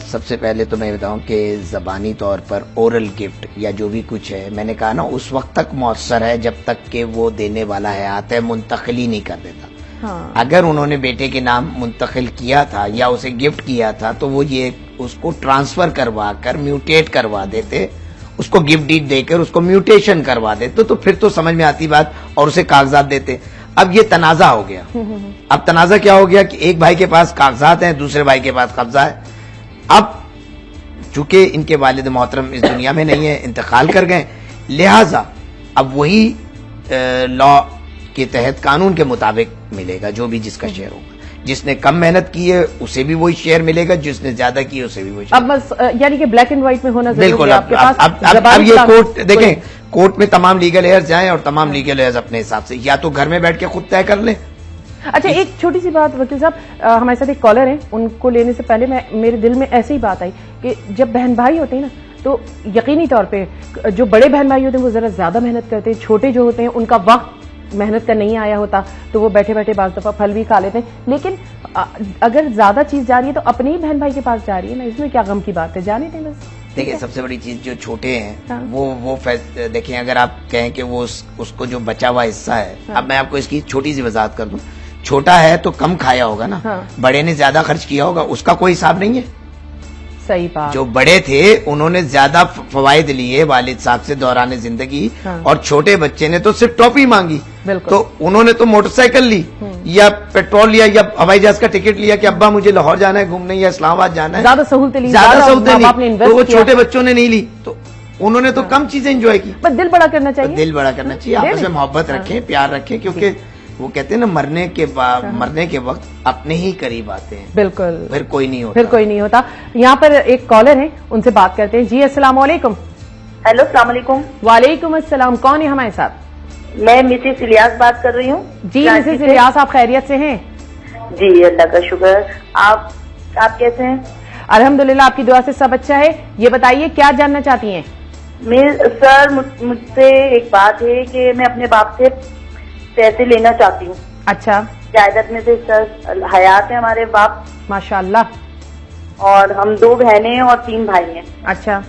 सबसे पहले तो मैं बताऊं कि ज़बानी तौर पर ओरल गिफ्ट या जो भी कुछ है, मैंने कहा ना उस वक्त तक मौसर है जब तक कि वो देने वाला हयात है, मुंतकिल नहीं कर देता। हाँ। अगर उन्होंने बेटे के नाम मुंतकिल किया था या उसे गिफ्ट किया था तो वो ये उसको ट्रांसफर करवा कर म्यूटेट करवा देते, उसको गिफ्ट डीड देकर उसको म्यूटेशन करवा देते, तो फिर तो समझ में आती बात, और उसे कागजात देते। अब ये तनाजा हो गया। अब तनाजा क्या हो गया कि एक भाई के पास कागजात हैं, दूसरे भाई के पास कब्जा है। अब चूंकि इनके वालिद मोहतरम इस दुनिया में नहीं है, इंतकाल कर गए, लिहाजा अब वही लॉ के तहत कानून के मुताबिक मिलेगा जो भी जिसका शेयर होगा। जिसने कम मेहनत की है उसे भी वही शेयर मिलेगा, जिसने ज्यादा की है उसे भी वही शेयर। अब बस यानी कि ब्लैक एंड व्हाइट में होना जरूरी है। बिल्कुल। आपके पास अब ये कोर्ट देखें, कोर्ट में तमाम लीगल एयर्स जाएं और तमाम लीगल एयर्स अपने हिसाब से या तो घर में बैठ के खुद तय कर लें। अच्छा, एक छोटी सी बात वकील साहब, हमारे साथ एक कॉलर है, उनको लेने से पहले मेरे दिल में ऐसी ही बात आई कि जब बहन भाई होते हैं ना, तो यकीनी तौर पे जो बड़े बहन भाई होते हैं वो जरा ज्यादा मेहनत करते हैं, छोटे जो होते हैं उनका वक्त मेहनत का नहीं आया होता तो वो बैठे बैठे बाज़ दफा फल भी खा लेते हैं। लेकिन अगर ज्यादा चीज जा रही है तो अपने ही बहन भाई के पास जा रही है ना, इसमें क्या गम की बात है, जाने दें बस। देखिए, सबसे बड़ी चीज जो छोटे हैं, हाँ। वो देखिए, अगर आप कहें कि वो उसको जो बचा हुआ हिस्सा है, हाँ। अब मैं आपको इसकी छोटी सी वजाहत कर दूं, छोटा है तो कम खाया होगा ना, हाँ। बड़े ने ज्यादा खर्च किया होगा, उसका कोई हिसाब नहीं है। सही बात। जो बड़े थे उन्होंने ज्यादा फवायद लिए वालिद साहब से दौरान जिंदगी, हाँ। और छोटे बच्चे ने तो सिर्फ टॉफी मांगी, तो उन्होंने तो मोटरसाइकिल ली या पेट्रोल लिया या हवाई जहाज का टिकट लिया कि अब्बा मुझे लाहौर जाना है घूमने या इस्लामाबाद जाना है, ज्यादा सहूलतें ली, तो वो छोटे बच्चों ने नहीं ली, तो उन्होंने तो कम चीजें एंजॉय की। बस दिल बड़ा करना चाहिए, दिल बड़ा करना चाहिए, आपस में मोहब्बत रखें, प्यार रखें, क्योंकि वो कहते हैं ना मरने के वक्त अपने ही करीब आते हैं। बिल्कुल, फिर कोई नहीं होता। यहाँ पर एक कॉलर है, उनसे बात करते हैं। जी अस्सलाम वालेकुम। हेलो अस्सलाम वालेकुम। वालेकुम अस्सलाम। कौन है हमारे साथ? मैं मिसेस इलियास बात कर रही हूँ। जी मिसेस इलियास, आप खैरियत से हैं? जी अल्लाह का शुक्र। आप कैसे हैं? अल्हम्दुलिल्लाह, आपकी दुआ से सब अच्छा है। ये बताइए क्या जानना चाहती हैं? सर मुझसे एक बात है कि मैं अपने बाप से पैसे लेना चाहती हूँ। अच्छा। जायदाद में से सर हयात है हमारे बाप माशाल्लाह, और हम 2 बहनें और 3 भाई हैं। अच्छा।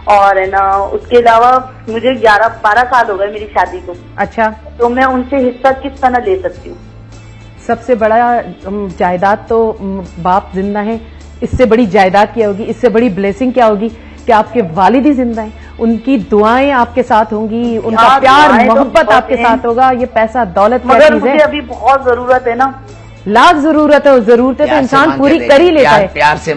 और है ना, उसके अलावा मुझे 11-12 साल हो गए मेरी शादी को। अच्छा। तो मैं उनसे हिस्सा किस तरह ले सकती हूँ? सबसे बड़ा जायदाद तो बाप जिंदा है, इससे बड़ी जायदाद क्या होगी, इससे बड़ी ब्लेसिंग क्या होगी कि आपके वालिद ही जिंदा हैं, उनकी दुआएं आपके साथ होंगी, उनका प्यार मोहब्बत आपके साथ होगा। ये पैसा दौलत मगर मुझे अभी बहुत जरूरत है ना, लाख जरूरत है, जरूरतें तो इंसान पूरी कर ही लेता है। प्यार से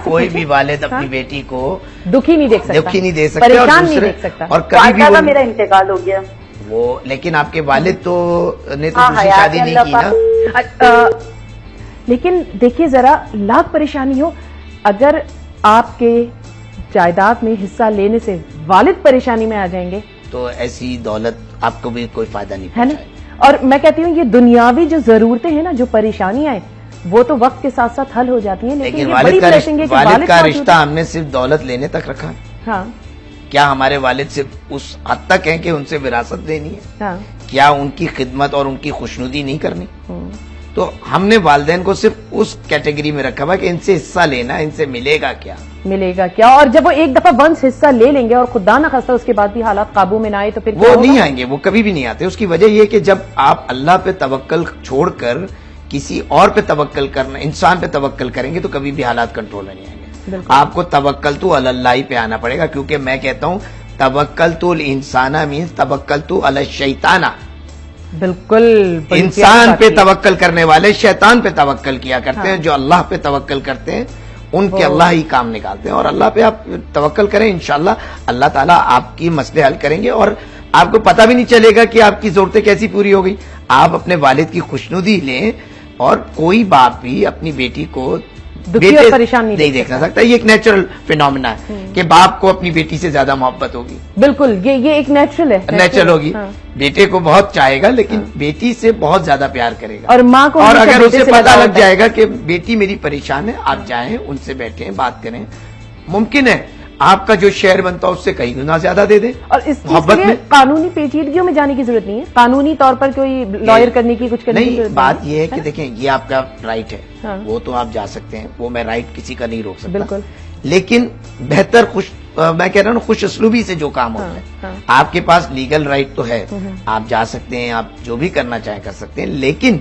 कोई भी वालिद अपनी बेटी को दुखी नहीं देख सकता, परेशान नहीं देख सकता। और कभी भी मेरा इंतकाल हो गया वो, लेकिन आपके वालिद तो ने तो दूसरी शादी नहीं की ना। लेकिन देखिए जरा, लाख परेशानी हो, अगर आपके जायदाद में हिस्सा लेने से वालिद परेशानी में आ जाएंगे तो ऐसी दौलत आपको भी कोई फायदा नहीं है ना। और मैं कहती हूँ ये दुनियावी जो जरूरतें हैं ना, जो परेशानियां हैं, वो तो वक्त के साथ साथ हल हो जाती हैं, लेकिन वालिद का रिश्ता हमने सिर्फ दौलत लेने तक रखा है। हाँ। क्या हमारे वालिद सिर्फ उस हद तक हैं कि उनसे विरासत देनी है? हाँ। क्या उनकी खिदमत और उनकी खुशनुदी नहीं करनी? تو ہم نے والدین کو صرف اس کیٹیگری میں رکھا ہوا کہ ان سے حصہ لینا، ان سے ملے گا کیا، اور جب وہ ایک دفعہ ونس حصہ لے لیں گے اور خدا نہ خواستہ اس کے بعد بھی حالات قابو میں نہ آئے تو پھر وہ نہیں آئیں گے، وہ کبھی بھی نہیں آتے. اس کی وجہ یہ کہ جب آپ اللہ پہ توکل چھوڑ کر کسی اور پہ توکل کرنا، انسان پہ توکل کریں گے تو کبھی بھی حالات کنٹرول نہیں آئیں گے. آپ کو توکل تو اللہ ہی پہ آنا پڑے گا، کیونکہ میں کہتا ہوں توکل تو الانسان مینس توکل تو علی الشیطان. بالکل انسان پہ توکل کرنے والے شیطان پہ توکل کیا کرتے ہیں. جو اللہ پہ توکل کرتے ہیں ان کے اللہ ہی کام نکالتے ہیں. اور اللہ پہ آپ توکل کریں، انشاءاللہ اللہ تعالیٰ آپ کی مسئلے حل کریں گے اور آپ کو پتہ بھی نہیں چلے گا کہ آپ کی ضرورتیں کیسی پوری ہو گئی. آپ اپنے والد کی خوشنودی لیں، اور کوئی باپ بھی اپنی بیٹی کو پریشان نہیں دیکھنا سکتا. یہ ایک نیچرل فینومینا ہے کہ باپ کو اپنی بیٹی سے زیادہ محبت ہوگی. بالکل یہ ایک نیچرل ہوگی. بیٹے کو بہت چاہے گا لیکن بیٹی سے بہت زیادہ پیار کرے گا. اور ماں کو، اور اگر اسے پتہ لگ جائے گا کہ بیٹی میری پریشان ہے، آپ جائیں ان سے بیٹھیں بات کریں، ممکن ہے آپ کا جو شیئر بنتا ہے اس سے کئی گنا زیادہ دے دیں. اور اس محبت میں قانونی پیچیدگیوں میں جانے کی ضرورت نہیں ہے، قانونی طور پر کوئی لائر کرنے کی کچھ کرنے کی ضرورت نہیں. بات یہ ہے کہ دیکھیں یہ آپ کا رائٹ ہے، وہ تو آپ جا سکتے ہیں، وہ میں رائٹ کسی کا نہیں روک سکتا. بالکل. لیکن بہتر میں کہہ رہا ہوں خوش اسلوبی سے جو کام ہوتا ہے. آپ کے پاس لیگل رائٹ تو ہے، آپ جا سکتے ہیں، آپ جو بھی کرنا چاہیں کر سکتے ہیں، لیکن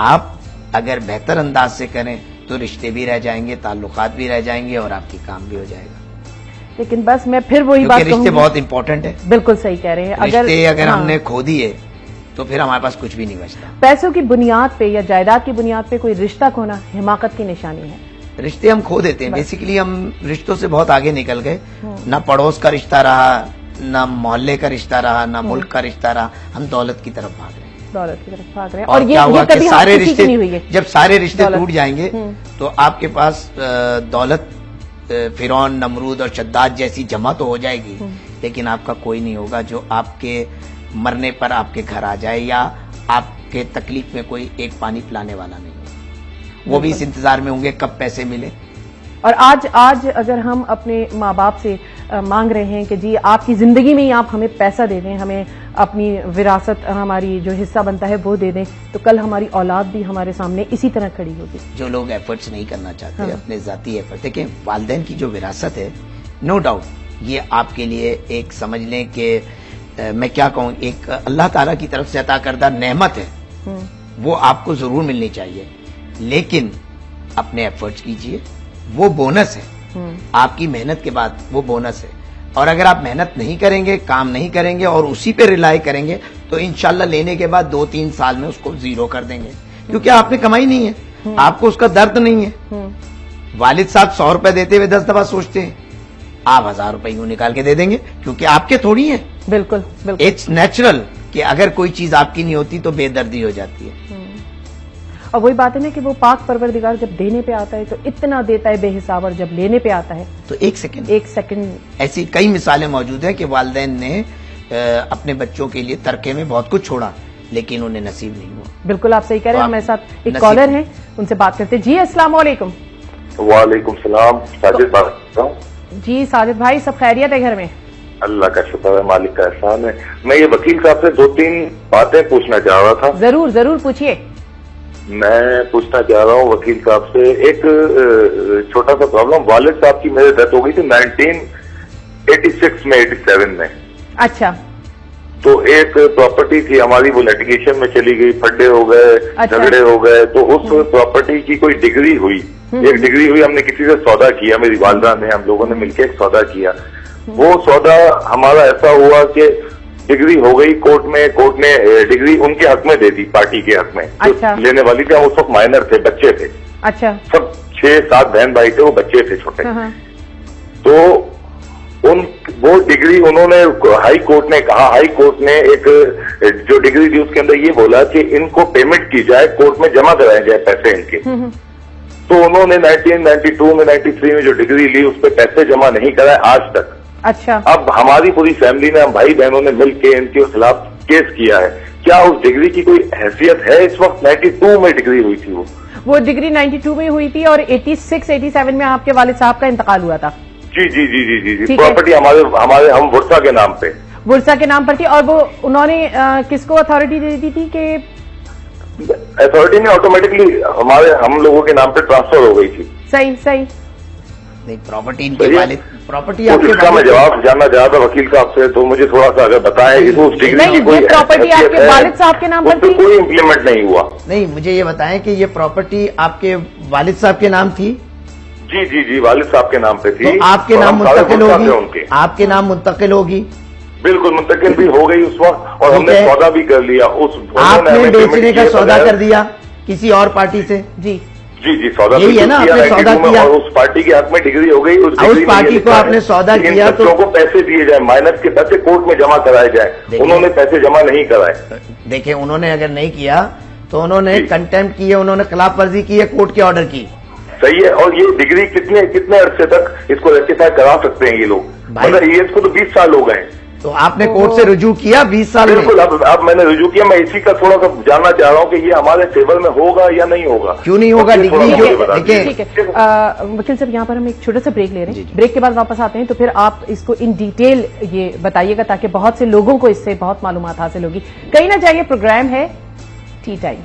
آپ اگر بہتر انداز سے کریں تو رشتے بھی رہ جائیں گے، تعلقات بھی رہ جائیں گے اور آپ کی کام بھی ہو جائے گا. لیکن بس میں پھر وہی بات کہوں گی، رشتے بہت امپورٹنٹ ہے. بالکل صحیح کہہ رہے ہیں. رشتے اگر ہم نے کھو دیے تو پھر ہمارے پاس کچھ بھی نہیں بچتا. پیسوں کی بنیاد پہ یا جائیداد کی بنیاد پہ کوئی رشتہ کھونا حماقت کی نشانی ہے. رشتے ہم کھو دیتے ہیں، بیسیکلی ہم رشتوں سے بہت آگے نکل گئے. نہ پڑوس کا رشتہ رہا، نہ محلے کا رشتہ رہا، نہ ملک کا رشتہ رہا. ہم دولت کی طرف بھاگ رہے ہیں. اور کیا ہوا کہ سارے رشتے، جب سارے رشتے ٹوٹ جائیں گے تو آپ کے پاس دولت فرعون، نمرود اور شداد جیسی جمع تو ہو جائے گی، لیکن آپ کا کوئی نہیں ہوگا جو آپ کے مرنے پر آپ کے گھر آ جائے یا آپ کے تکلیف میں کوئی ایک پانی پلانے والا نہیں. وہ بھی اس انتظار میں ہوں گے کب پیسے ملے. اور آج اگر ہم اپنے ماں باپ سے مانگ رہے ہیں کہ جی آپ کی زندگی میں ہی آپ ہمیں پیسہ دے دیں، ہمیں اپنی وراثت، ہماری جو حصہ بنتا ہے وہ دے دیں، تو کل ہماری اولاد بھی ہمارے سامنے اسی طرح کھڑی ہوگی. جو لوگ ایفرٹس نہیں کرنا چاہتے، اپنے ذاتی ایفرٹ، دیکھیں والدین کی جو وراثت ہے، نو ڈاؤٹ یہ آپ کے لیے ایک سمجھ لیں کہ میں کیا کہوں، ایک اللہ تعالیٰ کی طرف سے عطا کردہ نعمت ہے، وہ آپ کو ضرور ملنی چاہیے. لیکن اپنے ایفرٹس کیجئے، وہ بونس ہے. آپ کی محنت کے بعد وہ بونس ہے. اور اگر آپ محنت نہیں کریں گے، کام نہیں کریں گے اور اسی پہ ریلائی کریں گے تو انشاءاللہ لینے کے بعد 2-3 سال میں اس کو زیرو کر دیں گے، کیونکہ آپ نے کمائی نہیں ہے، آپ کو اس کا درد نہیں ہے. والد صاحب 100 روپے دیتے ہوئے 10 دفعہ سوچتے ہیں، آپ 1000 روپے یوں نکال کے دے دیں گے کیونکہ آپ کے تھوڑی ہیں. بالکل اٹس نیچرل کہ اگر کوئی چیز آپ کی نہیں ہوتی تو بے دردی ہو جاتی ہے. اور وہی بات ہے نا کہ وہ پاک پروردگار جب دینے پہ آتا ہے تو اتنا دیتا ہے بے حساب، اور جب لینے پہ آتا ہے تو ایک سیکنڈ. ایسی کئی مثالیں موجود ہیں کہ والدین نے اپنے بچوں کے لیے ترکے میں بہت کچھ چھوڑا لیکن انہیں نصیب نہیں ہوا. بالکل آپ صحیح کہہ رہے ہیں. ہمارے ساتھ ایک کالر ہیں، ان سے بات کرتے ہیں. جی السلام علیکم. وعلیکم السلام. ساجد بات کر رہا ہوں. جی ساجد بھائی، سب خیریت ہے گھر میں؟ اللہ کا شکر ہے، مالک کا احسان ہے. میں یہ وکیل صاحب سے 2-3 باتیں پوچھنا چاہ رہا تھا. ضرور پوچھیے. میں پوچھنا چاہ رہا ہوں وکیل صاحب سے ایک چھوٹا سا پرابلم. والد صاحب کی میری ڈیتھ ہو گئی تھی 1986 میں 87 میں. اچھا. تو ایک پراپرٹی تھی ہماری، وہ لیٹیگیشن میں چلی گئی، پھڈے ہو گئے، جھگڑے ہو گئے. تو اس پراپرٹی کی کوئی ڈگری ہوئی، ایک ڈگری ہوئی، ہم نے کسی سے سودا کیا، میری والدہ نے، ہم لوگوں نے مل کے ایک سودا کیا. وہ سودا ہمارا ایسا ہوا کہ ڈگری ہو گئی کورٹ میں، کورٹ نے ڈگری ان کے حق میں دے دی، پارٹی کے حق میں. جو لینے والی تھی، اس وقت مائنر تھے، بچے تھے. اچھا. سب 6-7 بہن بھائی تھے، وہ بچے تھے چھوٹے. تو وہ ڈگری انہوں نے، ہائی کورٹ نے کہا، ہائی کورٹ نے ایک جو ڈگری دی اس کے اندر یہ بولا کہ ان کو پیمنٹ کی جائے، کورٹ میں جمع کرائے جائے پیسے ان کے. تو انہوں نے 1992 میں 93 میں جو ڈگری لی اس پہ پیسے جمع نہیں کرائے آج تک. اچھا. اب ہماری پوری فیملی نے، ہم بھائی بہنوں نے مل کے ان کے خلاف کیس کیا ہے. کیا اس ڈگری کی کوئی حیثیت ہے؟ اس وقت 92 میں ڈگری ہوئی تھی، وہ ڈگری 92 میں ہوئی تھی اور 86-87 میں آپ کے والد صاحب کا انتقال ہوا تھا. جی. پراپرٹی ہمارے ہم ورثہ کے نام پہ، ورثہ کے نام پر تھی. اور وہ انہوں نے کس کو اتھارٹی دے دی تھی کہ अथॉरिटी ने ऑटोमेटिकली हम लोगों के नाम पे ट्रांसफर हो गई थी। सही सही। नहीं, प्रॉपर्टी इनके वालिद, प्रॉपर्टी आपके इसका मैं जवाब जानना चाहा था वकील साहब से, तो मुझे थोड़ा सा अगर बताएं। उस डिग्री नहीं, ये प्रॉपर्टी आपके वालिद साहब के नाम पर थी? कोई इम्प्लीमेंट नहीं हुआ। नहीं, मुझे ये बताएं कि ये प्रॉपर्टी आपके वालिद साहब के नाम थी? जी जी जी, वालिद साहब के नाम पे थी। तो आपके नाम मुंतकिल होगी? आपके नाम मुंतकिल होगी? बिल्कुल, मुंतकिल भी हो गई उस वक्त, और हमने सौदा भी कर लिया। आपने बेचने का सौदा कर दिया किसी और पार्टी से? जी जी जी, सौदा यही है ना, आपने सौदा किया और उस पार्टी के हक में डिग्री हो गई। उस पार्टी को आपने सौदा किया तो को पैसे दिए जाए, माइनस के पैसे कोर्ट में जमा कराए जाए, उन्होंने पैसे जमा नहीं कराए। देखिए, उन्होंने अगर नहीं किया तो उन्होंने कंटेम्प्ट की है, उन्होंने खिलाफ वर्जी की है, कोर्ट के ऑर्डर की। सही है, और ये डिग्री कितने अरसे तक इसको रेक्टिफाई करा सकते हैं ये लोग? मगर ये इसको तो 20 साल हो गए। तो आपने कोर्ट से रुजू किया 20 साल? बिल्कुल, अब मैंने रुजू किया। मैं इसी का थोड़ा सा जानना चाह रहा हूँ कि ये हमारे फेवर में होगा या नहीं होगा। क्यों नहीं होगा? डिग्री जो देखिए, ठीक है वकील साहब, यहाँ पर हम एक छोटा सा ब्रेक ले रहे हैं। ब्रेक के बाद वापस आते हैं, तो फिर आप इसको इन डिटेल ये बताइएगा ताकि बहुत से लोगों को इससे बहुत मालूमात हासिल होगी। कहीं ना जाइए, प्रोग्राम है tea time.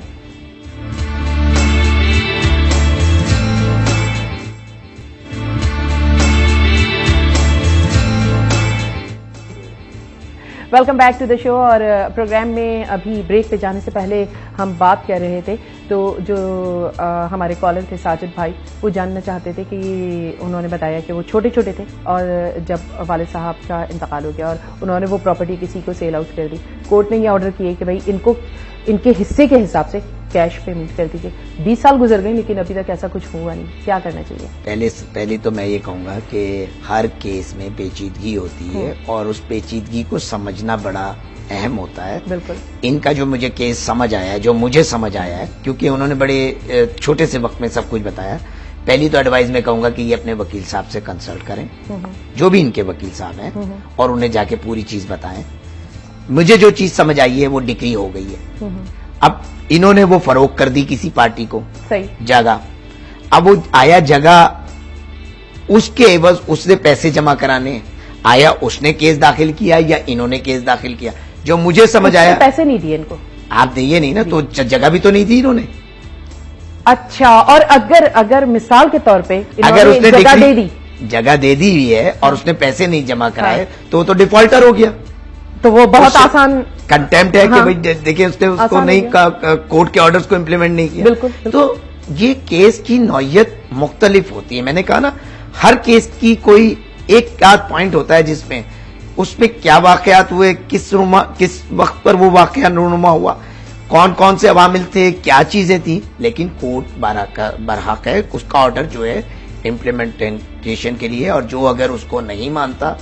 Welcome back to the show. और प्रोग्राम में अभी ब्रेक पे जाने से पहले हम बात कर रहे थे, तो जो हमारे कॉलर थे साजिद भाई, वो जानना चाहते थे कि उन्होंने बताया कि वो छोटे छोटे थे और जब वालिद साहब का इंतकाल हो गया और उन्होंने वो प्रॉपर्टी किसी को सेल आउट कर दी। कोर्ट ने ये ऑर्डर किए कि भाई इनको इनके हिस्से के हिसाब से कैश पेमेंट कर दीजिए। 20 साल गुजर गए लेकिन अभी तक ऐसा कुछ हुआ नहीं, क्या करना चाहिए? पहले तो मैं ये कहूंगा कि हर केस में पेचीदगी होती है और उस पेचीदगी को समझना बड़ा अहम होता है। बिल्कुल। इनका जो मुझे केस समझ आया है, जो मुझे समझ आया है, क्योंकि उन्होंने बड़े छोटे से वक्त में सब कुछ बताया, पहली तो एडवाइस मैं कहूंगा कि ये अपने वकील साहब से कंसल्ट करें, जो भी इनके वकील साहब हैं, और उन्हें जाके पूरी चीज बताएं। मुझे जो चीज समझ आई है वो डिक्री हो गई है। अब इन्होंने वो फरोख्त कर दी किसी पार्टी को, सही जगह। अब वो आया जगह, उसके एवज उसने पैसे जमा कराने आया, उसने केस दाखिल किया या इन्होंने केस दाखिल किया? जो मुझे समझ आया, पैसे नहीं दिए इनको। आप दिए नहीं ना, तो जगह भी तो नहीं दी इन्होंने। अच्छा, और अगर मिसाल के तौर पे अगर उसने जगह दे दी हुई है और उसने पैसे नहीं जमा कराए, तो डिफॉल्टर हो गया। तो वो बहुत आसान कंटेम्प्ट है। हाँ। कि भाई देखिए, उसने उसको नहीं कोर्ट के ऑर्डर्स को इम्प्लीमेंट नहीं किया। बिल्कुल। तो ये केस की नौयत मुख्तलिफ होती है। मैंने कहा ना, हर केस की कोई एक आध पॉइंट होता है जिसमें उसमें क्या वाकयात हुए, किस वक्त पर वो वाकया रूनुमा हुआ, कौन कौन से अवामिल थे, क्या चीजें थी। लेकिन कोर्ट बरहक है उसका ऑर्डर जो है इम्प्लीमेंटेशन के लिए, और जो अगर उसको नहीं मानता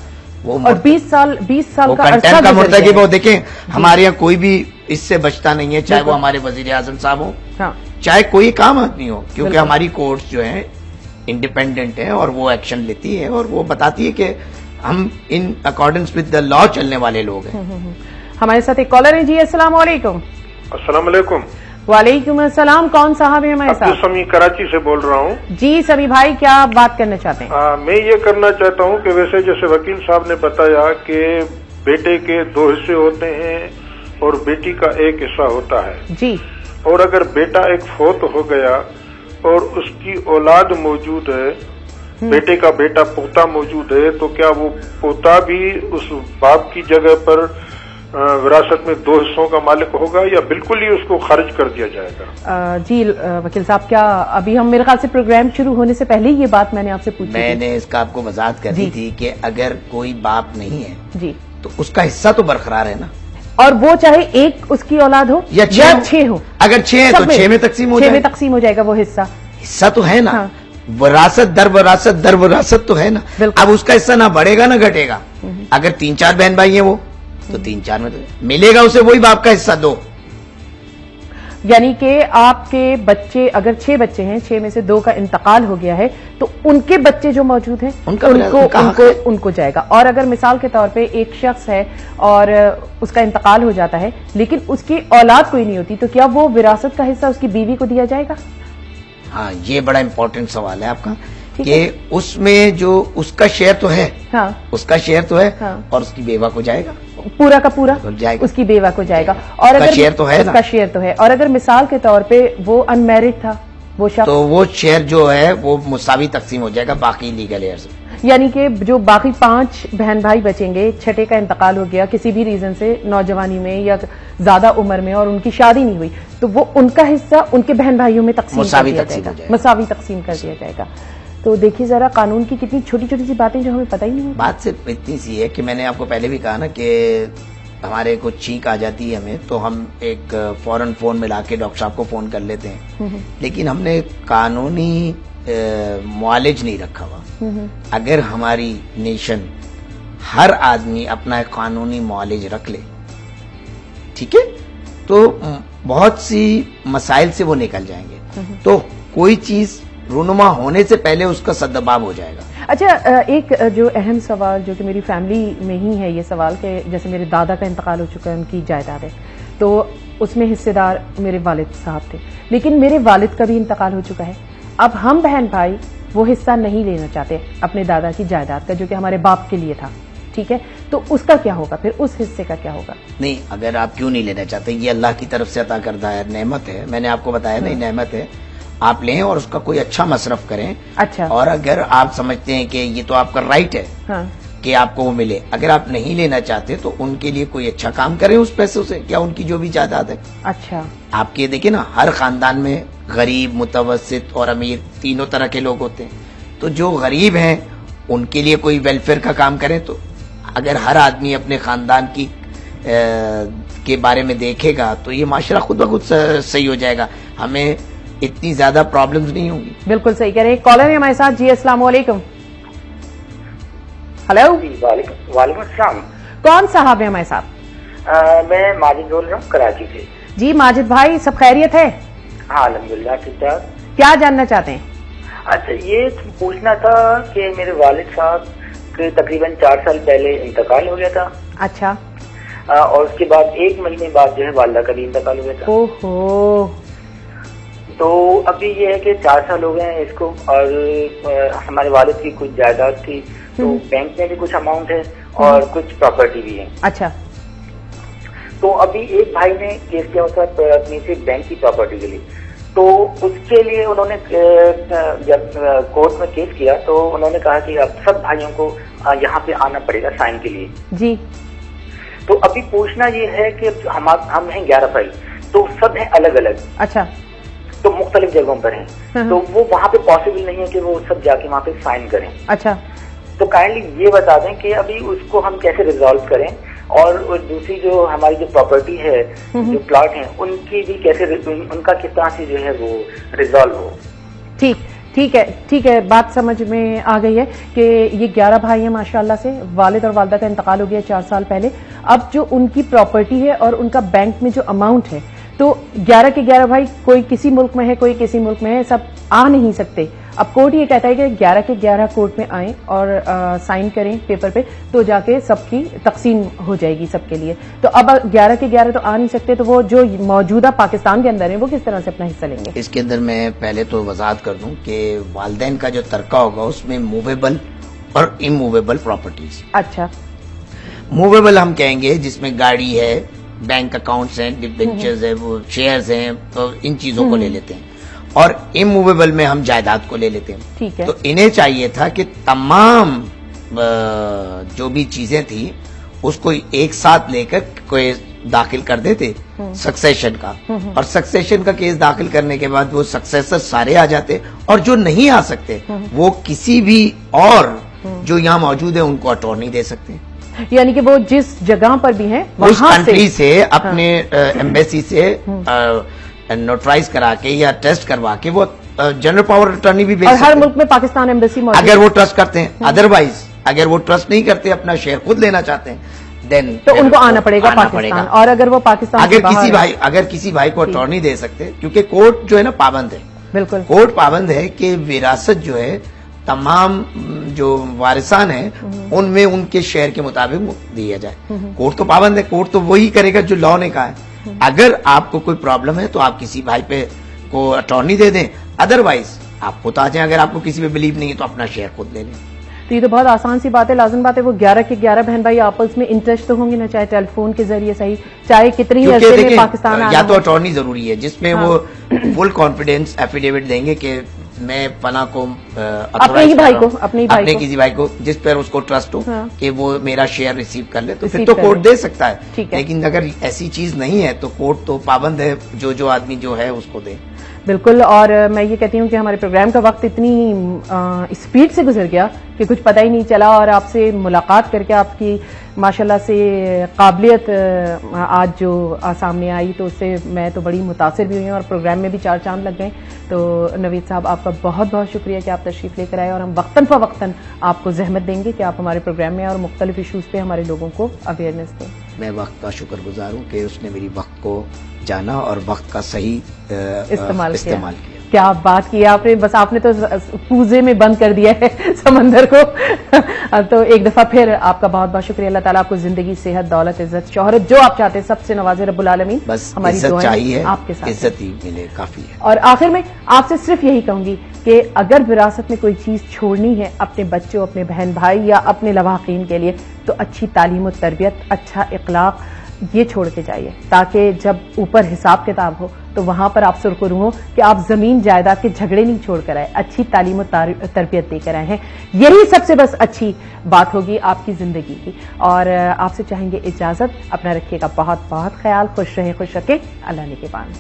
वो, और 20 साल का कंटेम्प्ट का मुर्तकिब हो। देखें, हमारे यहाँ कोई भी इससे बचता नहीं है, चाहे वो हमारे वजीर आजम साहब हो, हाँ। चाहे कोई काम आदमी हो, क्योंकि हमारी कोर्ट्स जो है इंडिपेंडेंट है और वो एक्शन लेती है और वो बताती है कि हम in accordance with the law चलने वाले लोग हैं। हमारे साथ एक कॉलर है जी। अस्सलाम वालेकुम। अस्सलाम वालेकुम। वालेकुम अस्सलाम। कौन साहब है हमारे साथ? समी कराची से बोल रहा हूँ। जी समी भाई, क्या बात करना चाहते हैं? मैं ये करना चाहता हूँ कि वैसे जैसे वकील साहब ने बताया कि बेटे के 2 हिस्से होते हैं और बेटी का 1 हिस्सा होता है जी। और अगर बेटा एक फोत हो गया और उसकी औलाद मौजूद है, बेटे का बेटा पोता मौजूद है, तो क्या वो पोता भी उस बाप की जगह पर विरासत में 2 हिस्सों का मालिक होगा या बिल्कुल ही उसको खारिज कर दिया जाएगा? जी वकील साहब, क्या अभी हम, मेरे ख्याल से प्रोग्राम शुरू होने से पहले ये बात मैंने आपसे पूछी। मैंने इसका आपको वजाहत कर दी थी कि अगर कोई बाप नहीं है जी, तो उसका हिस्सा तो बरकरार है ना, और वो चाहे एक उसकी औलाद हो या 6 हो। अगर 6 है तो 6 में तकसीम हो जाएगा वो हिस्सा तो है ना। हाँ। विरासत दर विरासत तो है ना। अब उसका हिस्सा ना बढ़ेगा ना घटेगा। अगर 3-4 बहन भाई हैं वो, तो 3-4 में तो मिलेगा उसे वही बाप का हिस्सा 2। यानी कि आपके बच्चे, अगर 6 बच्चे हैं, 6 में से 2 का इंतकाल हो गया है, तो उनके बच्चे जो मौजूद हैं उनको जाएगा। और अगर मिसाल के तौर पे एक शख्स है और उसका इंतकाल हो जाता है लेकिन उसकी औलाद कोई नहीं होती, तो क्या वो विरासत का हिस्सा उसकी बीवी को दिया जाएगा? हाँ, ये बड़ा इंपॉर्टेंट सवाल है आपका कि उसमें जो उसका शेयर तो है, हाँ, उसका शेयर तो है, हाँ, और उसकी बेवा को जाएगा। पूरा का पूरा उसकी बेवा को जाएगा। और अगर शेयर तो है, उसका शेयर तो है, और अगर मिसाल के तौर पे वो अनमैरिड था वो शख्स, तो वो शेयर जो है वो मुसावी तकसीम हो जाएगा बाकी लीगल हेयर से। यानी कि जो बाकी 5 बहन भाई बचेंगे, छठे का इंतकाल हो गया किसी भी रीजन से, नौजवानी में या ज्यादा उम्र में, और उनकी शादी नहीं हुई, तो वो उनका हिस्सा उनके बहन भाइयों में तकसीम कर दिया जाएगा, मुसावी तकसीम कर दिया जाएगा। तो देखिए जरा कानून की कितनी छोटी छोटी सी बातें जो हमें पता ही नहीं होती। बात सिर्फ इतनी सी है कि मैंने आपको पहले भी कहा ना कि हमारे को छींक आ जाती है हमें, तो हम एक फौरन फोन मिला के डॉक्टर साहब को फोन कर लेते हैं, लेकिन हमने कानूनी मुआलिज नहीं रखा हुआ। अगर हमारी नेशन हर आदमी अपना कानूनी मुआलिज रख ले, ठीक है, तो बहुत सी मसाइल से वो निकल जाएंगे। तो कोई चीज रूनुमा होने से पहले उसका सद्दबाब हो जाएगा। अच्छा, एक जो अहम सवाल जो कि मेरी फैमिली में ही है ये सवाल कि जैसे मेरे दादा का इंतकाल हो चुका है, उनकी जायदाद है, तो उसमें हिस्सेदार मेरे वालिद साहब थे, लेकिन मेरे वालिद का भी इंतकाल हो चुका है। अब हम बहन भाई वो हिस्सा नहीं लेना चाहते अपने दादा की जायदाद का जो कि हमारे बाप के लिए था, ठीक है, तो उसका क्या होगा फिर, उस हिस्से का क्या होगा? नहीं, अगर आप क्यों नहीं लेना चाहते, ये अल्लाह की तरफ से अता करदा है, नेमत है, मैंने आपको बताया नहीं, नेमत है, आप लें और उसका कोई अच्छा मसरफ करें। अच्छा। और अगर आप समझते हैं कि ये तो आपका राइट है, हाँ, कि आपको वो मिले, अगर आप नहीं लेना चाहते तो उनके लिए कोई अच्छा काम करें उस पैसों से, क्या उनकी जो भी जायदाद है। अच्छा। आपके देखिए ना, हर खानदान में गरीब, मुतवस्सित और अमीर तीनों तरह के लोग होते हैं, तो जो गरीब हैं उनके लिए कोई वेलफेयर का काम करें। तो अगर हर आदमी अपने खानदान की के बारे में देखेगा तो ये माशरा खुद ब खुद सही हो जाएगा, हमें इतनी ज्यादा प्रॉब्लम्स नहीं होंगी। बिल्कुल सही कह रहे हैं। कॉलर है हमारे साथ। जी अस्सलाम वालेकुम। हेलो। वालेकुम अस्सलाम। कौन साहब है हमारे साथ? मैं माजिद बोल रहा हूँ कराची से। जी माजिद भाई, सब खैरियत है? हाँ अल्हम्दुलिल्लाह ठीक ठाक। क्या जानना चाहते हैं? अच्छा, ये पूछना था कि मेरे वालिद साहब के तकरीबन 4 साल पहले इंतकाल हो गया था। अच्छा। और उसके बाद 1 महीने बाद जो है वालिदा का भी इंतकाल हो गया था। ओहो। तो अभी ये है कि 4 साल हो गए हैं इसको, और हमारे वालिद की कुछ जायदाद थी, तो बैंक में भी कुछ अमाउंट है और कुछ प्रॉपर्टी भी है। अच्छा। तो अभी एक भाई ने केस किया उसका अपनी से बैंक की प्रॉपर्टी के लिए, तो उसके लिए उन्होंने जब कोर्ट में केस किया तो उन्होंने कहा कि अब सब भाइयों को यहाँ पे आना पड़ेगा साइन के लिए। जी। तो अभी पूछना ये है कि हम हैं 11 भाई, तो सब हैं अलग अलग। अच्छा। तो मुख्तलिफ जगहों पर हैं, तो वो वहाँ पे पॉसिबल नहीं है कि वो सब जाके वहाँ पे साइन करें। अच्छा। तो काइंडली ये बता दें कि अभी उसको हम कैसे रिजॉल्व करें, और दूसरी जो हमारी जो प्रॉपर्टी है, जो प्लॉट हैं, उनकी भी कैसे, उनका किस तरह से जो है वो रिजॉल्व हो। ठीक है, बात समझ में आ गई है कि ये 11 भाई हैं माशाल्लाह से, वालिद और वालिदा का इंतकाल हो गया 4 साल पहले। अब जो उनकी प्रॉपर्टी है और उनका बैंक में जो अमाउंट है, तो 11 के 11 भाई, कोई किसी मुल्क में है, कोई किसी मुल्क में है, सब आ नहीं सकते। अब कोर्ट ये कहता है कि 11 के 11 कोर्ट में आए और साइन करें पेपर पे, तो जाके सबकी तकसीम हो जाएगी सबके लिए। तो अब 11 के 11 तो आ नहीं सकते, तो वो जो मौजूदा पाकिस्तान के अंदर है वो किस तरह से अपना हिस्सा लेंगे? इसके अंदर मैं पहले तो वजाहत कर दूं कि वालिदैन का जो तरका होगा उसमें मूवेबल और इमूवेबल प्रॉपर्टीज। अच्छा। मूवेबल हम कहेंगे जिसमें गाड़ी है, बैंक अकाउंट्स हैं, डिबेंचर्स है, वो शेयर्स हैं, तो इन चीजों को ले लेते हैं। और इमूवेबल में हम जायदाद को ले लेते हैं। ठीक है। तो इन्हें चाहिए था कि तमाम जो भी चीजें थी उसको एक साथ लेकर कोई दाखिल कर देते सक्सेशन का, और सक्सेशन का केस दाखिल करने के बाद वो सक्सेसर सारे आ जाते, और जो नहीं आ सकते वो किसी भी और जो यहाँ मौजूद है उनको अटॉर्नी दे सकते हैं। यानी कि वो जिस जगह पर भी हैं उस कंट्री से अपने एम्बेसी से नोटराइज करा के या टेस्ट करवा के वो जनरल पावर अटॉर्नी भी भेज सकते हैं। हर मुल्क में पाकिस्तान एम्बेसी मौजूद अगर वो ट्रस्ट करते हैं। अदरवाइज अगर वो ट्रस्ट नहीं करते, अपना शेयर खुद लेना चाहते हैं, देन तो उनको आना पड़ेगा पाकिस्तान। और अगर वो पाकिस्तान अगर किसी भाई को अटॉर्नी दे सकते, क्योंकि कोर्ट जो है ना पाबंद है। बिल्कुल। कोर्ट पाबंद है कि विरासत जो है तमाम जो वारिसान हैं उनमें उनके शेयर के मुताबिक दिया जाए। कोर्ट तो पाबंद है, कोर्ट तो वही करेगा जो लॉ ने कहा है। अगर आपको कोई प्रॉब्लम है तो आप किसी भाई पे को अटॉर्नी दे दें, अदरवाइज आप खुद आ जाएं। अगर आपको किसी पे बिलीव नहीं है तो अपना शेयर खुद ले लें। تو یہ تو بہت آسان سی بات ہے، لازم بات ہے وہ 11 کے 11 بہن بھائی آپس میں ان ٹچ تو ہوں گے نا، چاہے ٹیلی فون کے ذریعے صحیح، چاہے کتنی عرصے میں پاکستان یا تو اٹارنی ضروری ہے جس میں وہ فل کانفیڈینس ایفیڈیوٹ دیں گے کہ میں پناہ کو اپنے ہی بھائی کو اپنے کسی بھائی کو جس پر اس کو ٹرسٹ ہو کہ وہ میرا شیئر ریسیو کر لے، تو پھر تو کورٹ دے سکتا ہے. لیکن اگر ایسی چیز نہیں ہے تو کورٹ تو پابند ہے جو آدمی جو ہے اس کو دے. بالکل. اور میں یہ کہتی ہوں کہ ہمارے پروگرام کا وقت اتنی اسپیڈ سے گزر گیا کہ کچھ پتہ ہی نہیں چلا، اور آپ سے ملاقات کر کے آپ کی ماشاءاللہ سے قابلیت آج جو سامنے آئی تو اس سے میں تو بڑی متاثر بھی ہوئی ہوں، اور پروگرام میں بھی 4 چاند لگ گئے. تو نوید صاحب آپ کا بہت بہت شکریہ کہ آپ تشریف لے کر آئے، اور ہم وقتاً فوقتاً آپ کو زحمت دیں گے کہ آپ ہمارے پروگرام میں اور مختلف ایشوز پہ ہمارے لوگوں کو اویئرنیس دیں. میں وقت کا شکر گزار ہوں کہ اس نے میری وقت کو جانا اور وقت کا صحیح استعمال کیا. کیا بات کی آپ نے، بس آپ نے تو کوزے میں بند کر دیا ہے سمندر کو. تو ایک دفعہ پھر آپ کا بہت بہت شکریہ. اللہ تعالیٰ آپ کو زندگی، صحت، دولت، عزت، شہرت جو آپ چاہتے ہیں سب سے نوازے رب العالمین. بس ہماری عزت چاہیے، آپ کے ساتھ عزت ہی ملے کافی ہے. اور آخر میں آپ سے صرف یہی کہوں گی کہ اگر وراثت میں کوئی چیز چھوڑنی ہے اپنے بچوں، اپنے بہن بھائی یا اپنے لواحقین کے لیے، تو اچھی تعلیم و تربیت، اچھا اخلاق یہ چھوڑ کے جائیے، تاکہ جب اوپر حساب کتاب ہو تو وہاں پر آپ سرخرو ہوں کہ آپ زمین جائیداد کے جھگڑے نہیں چھوڑ کر آئے، اچھی تعلیم و تربیت دے کر آئے ہیں. یہی سب سے بس اچھی بات ہوگی آپ کی زندگی کی. اور آپ سے چاہیں گے اجازت، اپنا رکھیے گا بہت بہت خیال. خوش رہیں، خوش رکھیں. اللہ نگہبان.